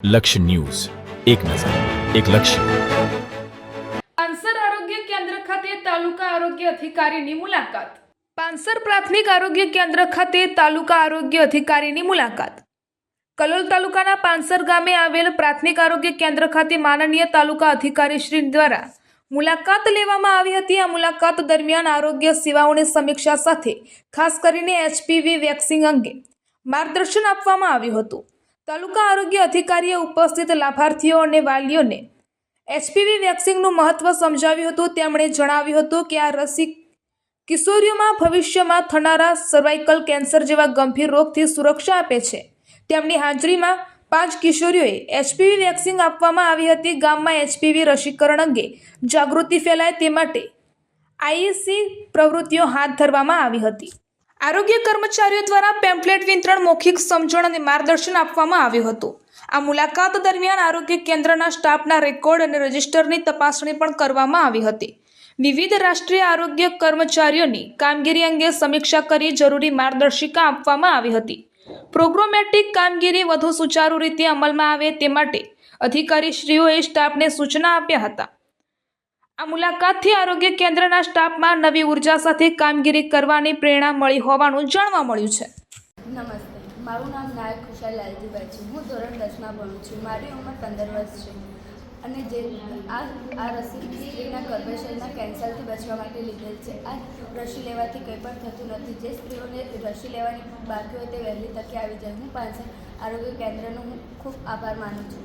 લક્ષ્ય ન્યૂઝ, એક નજર, એક લક્ષ્ય. પાંસર આરોગ્ય કેન્દ્ર ખાતે તાલુકા આરોગ્ય અધિકારીની મુલાકાત. પાંસર પ્રાથમિક આરોગ્ય કેન્દ્ર ખાતે તાલુકા આરોગ્ય અધિકારીની મુલાકાત. કલોલ તાલુકાના પાંસર ગામે આવેલ પ્રાથમિક આરોગ્ય કેન્દ્ર ખાતે માનનીય તાલુકા અધિકારી શ્રી દ્વારા મુલાકાત લેવામાં આવી હતી. આ મુલાકાત દરમિયાન આરોગ્ય સેવાઓની સમીક્ષા સાથે ખાસ કરીને HPV વેક્સિન અંગે માર્ગદર્શન આપવામાં આવ્યું હતું. તાલુકા આરોગ્ય અધિકારીએ ઉપસ્થિત લાભાર્થીઓ અને વાલીઓને HPV વેક્સિનનું મહત્વ સમજાવ્યું હતું. તેમણે જણાવ્યું હતું કે આ રસી કિશોરીઓમાં ભવિષ્યમાં થનારા સર્વાઇકલ કેન્સર જેવા ગંભીર રોગથી સુરક્ષા આપે છે. તેમની હાજરીમાં 5 કિશોરીઓએ HPV વેક્સિન આપવામાં આવી હતી. ગામમાં HPV રસીકરણ અંગે જાગૃતિ ફેલાય તે માટે IEC પ્રવૃત્તિઓ હાથ ધરવામાં આવી હતી. આરોગ્ય કર્મચારીઓ દ્વારા પેમ્ફલેટ વિતરણ, મૌખિક સમજણ અને માર્ગદર્શન આપવામાં આવ્યું હતું. આ મુલાકાત દરમિયાન આરોગ્ય કેન્દ્રના સ્ટાફના રેકોર્ડ અને રજિસ્ટરની તપાસણી પણ કરવામાં આવી હતી. વિવિધ રાષ્ટ્રીય આરોગ્ય કર્મચારીઓની કામગીરી અંગે સમીક્ષા કરી જરૂરી માર્ગદર્શિકા આપવામાં આવી હતી. પ્રોગ્રામેટિક કામગીરી વધુ સુચારુ રીતે અમલમાં આવે તે માટે અધિકારીશ્રીઓએ સ્ટાફને સૂચના આપ્યા હતા. આ મુલાકાતથી આરોગ્ય કેન્દ્રના સ્ટાફમાં નવી ઉર્જા સાથે કામગીરી કરવાની પ્રેરણા મળી હોવાનું જાણવા મળ્યું છે. નમસ્તે, મારું નામ નાયક ખુશાલ લાલજીભાઈ છે. હું ધોરણ 10માં ભણું છું. મારી ઉંમર 15 વર્ષ છે અને જે આ રસી સ્ત્રીના ગર્ભાશયના કેન્સરથી બચવા માટે લીધેલ છે. આ રસી લેવાથી કંઈ પણ થતું નથી. જે સ્ત્રીઓને રસી લેવાની બાકી હોય તે વહેલી તકે આવી જાય. હું પાંસર આરોગ્ય કેન્દ્રનો હું ખૂબ આભાર માનું છું.